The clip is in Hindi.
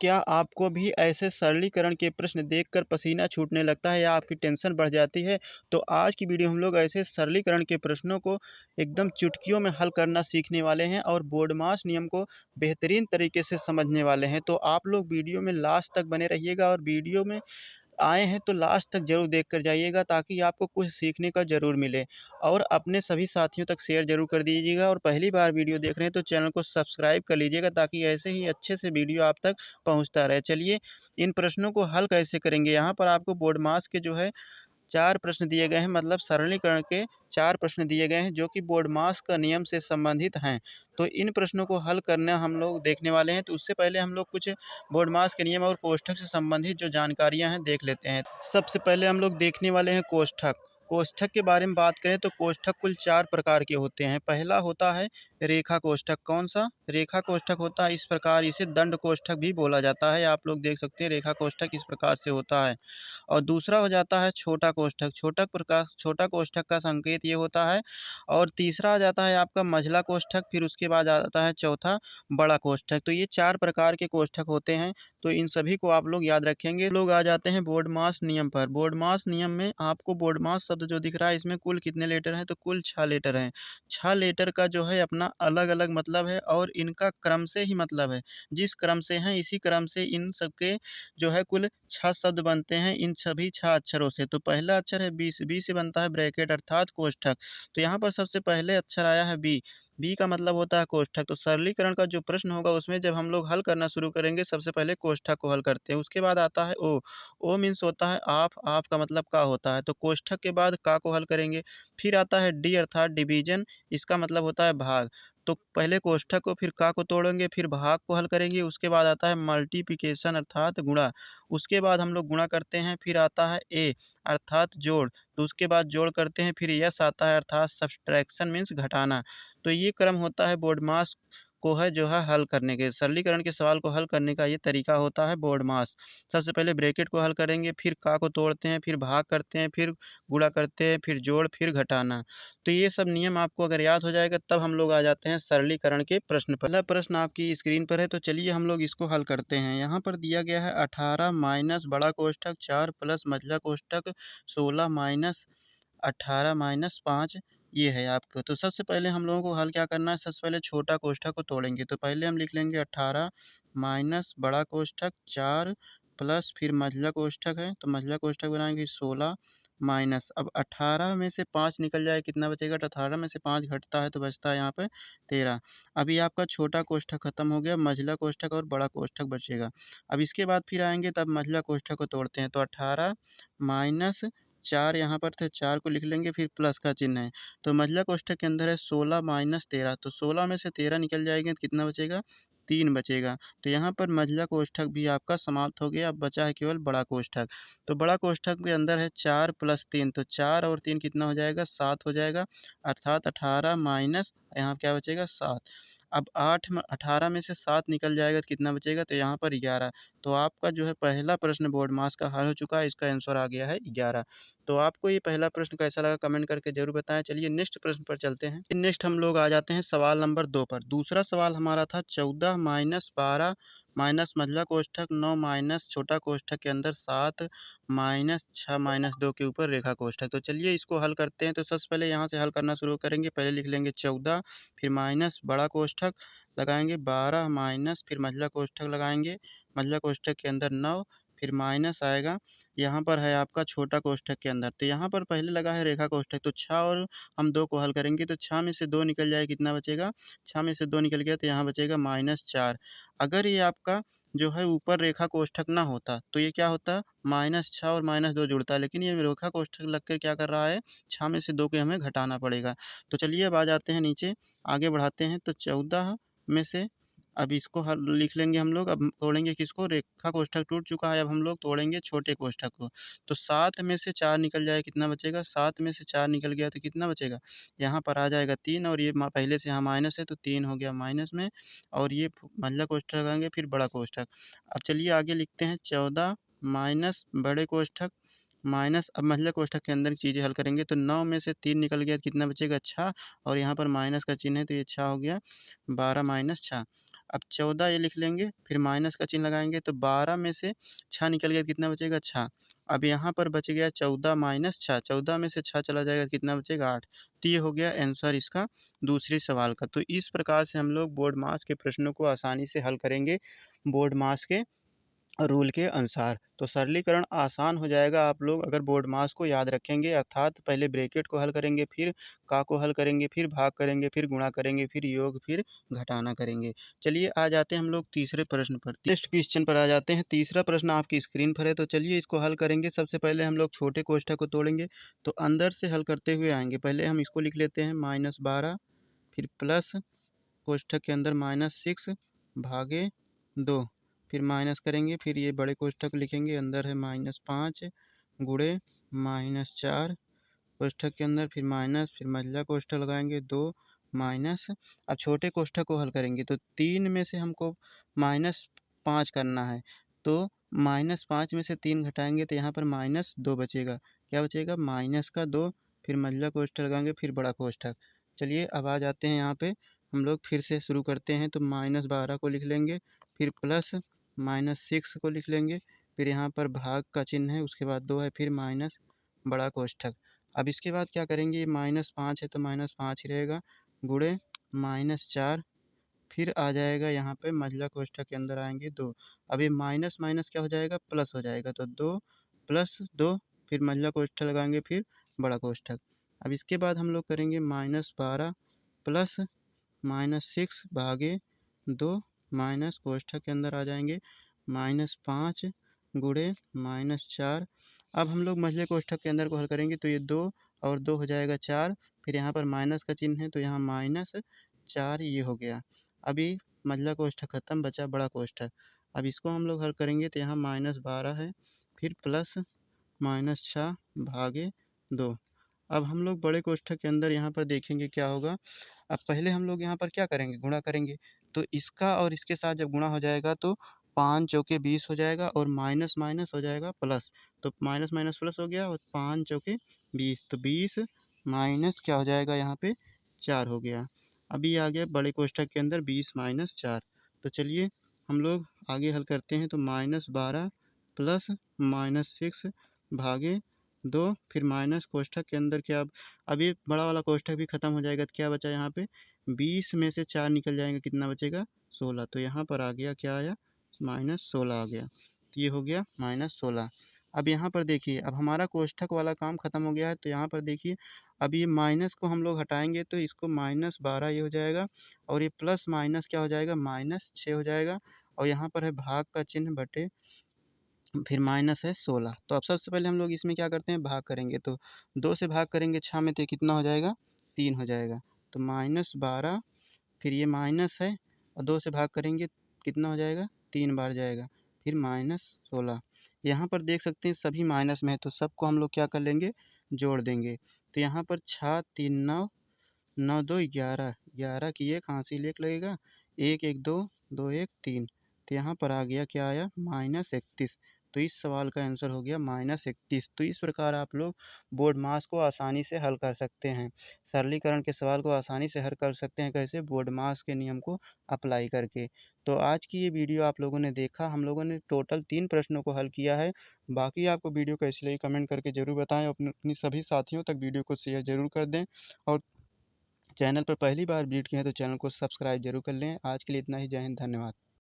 क्या आपको भी ऐसे सरलीकरण के प्रश्न देखकर पसीना छूटने लगता है या आपकी टेंशन बढ़ जाती है? तो आज की वीडियो हम लोग ऐसे सरलीकरण के प्रश्नों को एकदम चुटकियों में हल करना सीखने वाले हैं और बोर्डमास नियम को बेहतरीन तरीके से समझने वाले हैं। तो आप लोग वीडियो में लास्ट तक बने रहिएगा और वीडियो में आए हैं तो लास्ट तक ज़रूर देख कर जाइएगा ताकि आपको कुछ सीखने का ज़रूर मिले। और अपने सभी साथियों तक शेयर ज़रूर कर दीजिएगा और पहली बार वीडियो देख रहे हैं तो चैनल को सब्सक्राइब कर लीजिएगा ताकि ऐसे ही अच्छे से वीडियो आप तक पहुंचता रहे। चलिए इन प्रश्नों को हल कैसे करेंगे, यहाँ पर आपको बोर्ड मास के जो है 4 प्रश्न दिए गए हैं, मतलब सरलीकरण के 4 प्रश्न दिए गए हैं जो कि बोर्डमास का नियम से संबंधित हैं। तो इन प्रश्नों को हल करना हम लोग देखने वाले हैं। तो उससे पहले हम लोग कुछ बोर्डमास के नियम और कोष्ठक से संबंधित जो जानकारियाँ हैं देख लेते हैं। सबसे पहले हम लोग देखने वाले हैं कोष्ठक। कोष्ठक के बारे में बात करें तो कोष्ठक कुल 4 प्रकार के होते हैं। पहला होता है रेखा कोष्ठक। कौन सा? रेखा कोष्ठक होता है इस प्रकार, इसे दंड कोष्ठक भी बोला जाता है। आप लोग देख सकते हैं रेखा कोष्ठक इस प्रकार से होता है। और दूसरा हो जाता है छोटा कोष्ठक। छोटा कोष्ठक का संकेत ये होता है। और तीसरा आ जाता है आपका मझला कोष्ठक, फिर उसके बाद आ जाता है चौथा बड़ा कोष्ठक। तो ये 4 प्रकार के कोष्ठक होते हैं, तो इन सभी को आप लोग याद रखेंगे। लोग आ जाते हैं बोर्डमास नियम पर। बोर्डमास नियम में आपको बोर्डमास शब्द जो दिख रहा है इसमें कुल कितने लेटर हैं? तो कुल 6 लेटर हैं। 6 लेटर का जो है अपना अलग-अलग मतलब है और इनका क्रम से ही मतलब है। जिस क्रम से हैं इसी क्रम से इन सबके जो है कुल 6 शब्द बनते हैं इन सभी 6 अक्षरों से। तो पहला अक्षर है बी, बी से बनता है ब्रैकेट अर्थात कोष्ठक। तो यहाँ पर सबसे पहले अक्षर आया है बी। बी का मतलब होता है कोष्ठक। तो सरलीकरण का जो प्रश्न होगा उसमें जब हम लोग हल करना शुरू करेंगे सबसे पहले कोष्ठक को हल करते हैं। उसके बाद आता है ओ। ओ मीन्स होता है आप। आप का मतलब का होता है। तो कोष्ठक के बाद का को हल करेंगे। फिर आता है डी अर्थात डिवीजन, इसका मतलब होता है भाग। तो पहले कोष्ठक को फिर का को तोड़ेंगे, फिर भाग को हल करेंगे। उसके बाद आता है मल्टीप्लिकेशन अर्थात गुणा। उसके बाद हम लोग गुणा करते हैं। फिर आता है ए अर्थात जोड़। तो उसके बाद जोड़ करते हैं। फिर यस आता है अर्थात सब्सट्रैक्शन मीन्स घटाना। तो ये क्रम होता है बोर्डमास को है जो है हल करने के, सरलीकरण के सवाल को हल करने का ये तरीका होता है बोर्डमास। सबसे पहले ब्रैकेट को हल करेंगे, फिर का को तोड़ते हैं, फिर भाग करते हैं, फिर गुणा करते हैं, फिर जोड़, फिर घटाना। तो ये सब नियम आपको अगर याद हो जाएगा तब हम लोग आ जाते हैं सरलीकरण के प्रश्न पर। पहला प्रश्न आपकी स्क्रीन पर है तो चलिए हम लोग इसको हल करते हैं। यहाँ पर दिया गया है 18 माइनस बड़ा कोष्ठक 4 प्लस मझला कोष्ठक 16 माइनस 18 माइनस 5 ये है आपको। तो सबसे पहले हम लोगों को हल क्या करना है, सबसे पहले छोटा कोष्ठक को तोड़ेंगे। तो पहले हम लिख लेंगे 18 माइनस बड़ा कोष्ठक 4 प्लस फिर मझला कोष्ठक है तो मझला कोष्ठक बनाएंगे 16 माइनस, अब 18 में से 5 निकल जाए कितना बचेगा? तो 18 में से 5 घटता है तो बचता है यहाँ पे 13। अभी आपका छोटा कोष्ठक खत्म हो गया, मझला कोष्ठक और बड़ा कोष्ठक बचेगा। अब इसके बाद फिर आएंगे तब मझला कोष्ठक को तोड़ते हैं। तो 18 माइनस 4 यहाँ पर थे, 4 को लिख लेंगे फिर प्लस का चिन्ह है। तो मझला कोष्ठक के अंदर है 16 माइनस 13, तो 16 में से 13 निकल जाएंगे तो कितना बचेगा? 3 बचेगा। तो यहाँ पर मझला कोष्ठक भी आपका समाप्त हो गया, अब बचा है केवल बड़ा कोष्ठक। तो बड़ा कोष्ठक के अंदर है 4 प्लस 3, तो 4 और 3 कितना हो जाएगा? 7 हो जाएगा। अर्थात 18 माइनस यहाँ क्या बचेगा? 7। अब 18 में से 7 निकल जाएगा तो कितना बचेगा? तो यहाँ पर 11। तो आपका जो है पहला प्रश्न बोर्ड मास का हल हो चुका है, इसका आंसर आ गया है 11। तो आपको ये पहला प्रश्न कैसा लगा कमेंट करके ज़रूर बताएं। चलिए नेक्स्ट प्रश्न पर चलते हैं। नेक्स्ट हम लोग आ जाते हैं सवाल नंबर 2 पर। दूसरा सवाल हमारा था 14 माइनस 12 माइनस मझला कोष्ठक 9 माइनस छोटा कोष्ठक के अंदर 7 माइनस 6 माइनस 2 के ऊपर रेखा कोष्ठक। तो चलिए इसको हल करते हैं। तो सबसे पहले यहाँ से हल करना शुरू करेंगे। पहले लिख लेंगे 14, फिर माइनस बड़ा कोष्ठक लगाएंगे 12 माइनस फिर मझला कोष्ठक लगाएंगे, मझला कोष्ठक के अंदर 9 फिर माइनस आएगा यहाँ पर है आपका छोटा कोष्ठक के अंदर। तो यहाँ पर पहले लगा है रेखा कोष्ठक, तो 6 और हम 2 को हल करेंगे तो 6 में से 2 निकल जाए कितना बचेगा? 6 में से 2 निकल गया तो यहाँ बचेगा -4। अगर ये आपका जो है ऊपर रेखा कोष्ठक ना होता तो ये क्या होता? -6 और -2 जुड़ता, लेकिन ये रेखा कोष्ठक लग कर क्या कर रहा है? 6 में से 2 को हमें घटाना पड़ेगा। तो चलिए अब आ जाते हैं नीचे, आगे बढ़ाते हैं। तो 14 में से अब इसको हल लिख लेंगे हम लोग। अब तोड़ेंगे किसको? रेखा कोष्ठक टूट चुका है, अब हम लोग तोड़ेंगे छोटे कोष्ठक को। तो 7 में से 4 निकल जाए कितना बचेगा? 7 में से 4 निकल गया तो कितना बचेगा? यहाँ पर आ जाएगा 3 और ये पहले से यहाँ माइनस है तो 3 हो गया माइनस में, और ये मझला कोष्ठक लगाएंगे फिर बड़ा कोष्ठक। अब चलिए आगे लिखते हैं 14 माइनस बड़े कोष्ठक माइनस, अब मझला कोष्ठक के अंदर की चीज़ें हल करेंगे। तो 9 में से 3 निकल गया तो कितना बचेगा? 6, और यहाँ पर माइनस का चिन्ह है तो ये 6 हो गया 12 माइनस 6। अब 14 ये लिख लेंगे, फिर माइनस का चिन्ह लगाएंगे तो 12 में से 6 निकल गया, कितना बचेगा 6। अब यहाँ पर बच गया 14 माइनस 6, 14 में से 6 चला जाएगा, कितना बचेगा 8। तो ये हो गया आंसर इसका दूसरे सवाल का। तो इस प्रकार से हम लोग बोर्ड मास के प्रश्नों को आसानी से हल करेंगे बोर्ड मास के रूल के अनुसार। तो सरलीकरण आसान हो जाएगा आप लोग अगर बोर्ड मास को याद रखेंगे, अर्थात पहले ब्रैकेट को हल करेंगे, फिर का को हल करेंगे, फिर भाग करेंगे, फिर गुणा करेंगे, फिर योग, फिर घटाना करेंगे। चलिए आ जाते हैं हम लोग तीसरे प्रश्न पर, नेक्स्ट क्वेश्चन पर आ जाते हैं। तीसरा प्रश्न आपकी स्क्रीन पर है, तो चलिए इसको हल करेंगे। सबसे पहले हम लोग छोटे कोष्ठक को तोड़ेंगे, तो अंदर से हल करते हुए आएंगे। पहले हम इसको लिख लेते हैं -12, फिर प्लस कोष्ठक के अंदर -6 भागे 2, फिर माइनस करेंगे, फिर ये बड़े कोष्ठक लिखेंगे, अंदर है -5 गुणे -4 कोष्ठक के अंदर, फिर माइनस, फिर मझला कोष्ठक लगाएंगे 2 माइनस। अब छोटे कोष्ठक को हल करेंगे तो 3 में से हमको -5 करना है, तो -5 में से 3 घटाएंगे तो यहाँ पर -2 बचेगा। क्या बचेगा? -2, फिर मझला कोष्ठक लगाएंगे, फिर बड़ा कोष्ठक। चलिए अब आ जाते हैं यहाँ पे, हम लोग फिर से शुरू करते हैं। तो -12 को लिख लेंगे, फिर प्लस -6 को लिख लेंगे, फिर यहाँ पर भाग का चिन्ह है, उसके बाद 2 है, फिर माइनस बड़ा कोष्ठक। अब इसके बाद क्या करेंगे, -5 है तो -5 ही रहेगा, गुणे -4, फिर आ जाएगा यहाँ पे मझला कोष्ठक के अंदर आएंगे 2। अब ये माइनस माइनस क्या हो जाएगा, प्लस हो जाएगा, तो 2 प्लस 2, फिर मझला कोष्ठक लगाएंगे, फिर बड़ा कोष्ठक। अब इसके बाद हम लोग करेंगे -12 प्लस -6 भागे 2, माइनस कोष्ठक के अंदर आ जाएंगे -5 गुणे -4। अब हम लोग मझले कोष्ठक के अंदर को हल करेंगे तो ये 2 और 2 हो जाएगा 4, फिर यहाँ पर माइनस का चिन्ह है तो यहाँ -4 ये हो गया। अभी मझला कोष्ठक खत्म, बचा बड़ा कोष्ठक। अब इसको हम लोग हल करेंगे तो यहाँ -12 है, फिर प्लस -6 भागे 2। अब हम लोग बड़े कोष्ठक के अंदर यहाँ पर देखेंगे क्या होगा। अब पहले हम लोग यहाँ पर क्या करेंगे, गुणा करेंगे। तो इसका और इसके साथ जब गुणा हो जाएगा तो 5 चौके 20 हो जाएगा, और माइनस माइनस हो जाएगा प्लस। तो माइनस माइनस प्लस हो गया, और 5 चौके 20, तो 20 माइनस क्या हो जाएगा यहाँ पे 4 हो गया। अभी आ गया बड़े कोष्ठक के अंदर 20 माइनस 4। तो चलिए हम लोग आगे हल करते हैं। तो -12 प्लस -6 भागे 2, फिर माइनस कोष्ठक के अंदर क्या, अब ये बड़ा वाला कोष्ठक भी खत्म हो जाएगा, तो क्या बचा यहाँ पे 20 में से 4 निकल जाएंगे, कितना बचेगा 16। तो यहाँ पर आ गया, क्या आया, -16 आ गया। तो ये हो गया -16। अब यहाँ पर देखिए, अब हमारा कोष्ठक वाला काम खत्म हो गया है। तो यहाँ पर देखिए, अब ये माइनस को हम लोग हटाएंगे तो इसको -12 ये हो जाएगा, और ये प्लस माइनस क्या हो जाएगा, -6 हो जाएगा, और यहाँ पर है भाग का चिन्ह बटे, फिर माइनस है 16। तो अब सबसे पहले हम लोग इसमें क्या करते हैं, भाग करेंगे। तो 2 से भाग करेंगे 6 में तो ये कितना हो जाएगा, 3 हो जाएगा। तो -12, फिर ये माइनस है, और 2 से भाग करेंगे कितना हो जाएगा, 3 बार जाएगा, फिर -16। यहाँ पर देख सकते हैं सभी माइनस में है, तो सबको हम लोग क्या कर लेंगे, जोड़ देंगे। तो यहाँ पर 6 3 9, 9 2 11, 11 की एक हासिल एक लगेगा, 1 1 2, 2 1 3। तो यहाँ पर आ गया, क्या आया, -31। तो इस सवाल का आंसर हो गया -31। तो इस प्रकार आप लोग बोर्ड मास को आसानी से हल कर सकते हैं। सरलीकरण के सवाल को आसानी से हल कर सकते हैं, कैसे, बोर्ड मास के नियम को अप्लाई करके। तो आज की ये वीडियो आप लोगों ने देखा, हम लोगों ने टोटल 3 प्रश्नों को हल किया है। बाकी आपको वीडियो कैसी लगी कमेंट करके ज़रूर बताएं, अपनी सभी साथियों तक वीडियो को शेयर ज़रूर कर दें, और चैनल पर पहली बार विजिट किए हैं तो चैनल को सब्सक्राइब जरूर कर लें। आज के लिए इतना ही। जय हिंद, धन्यवाद।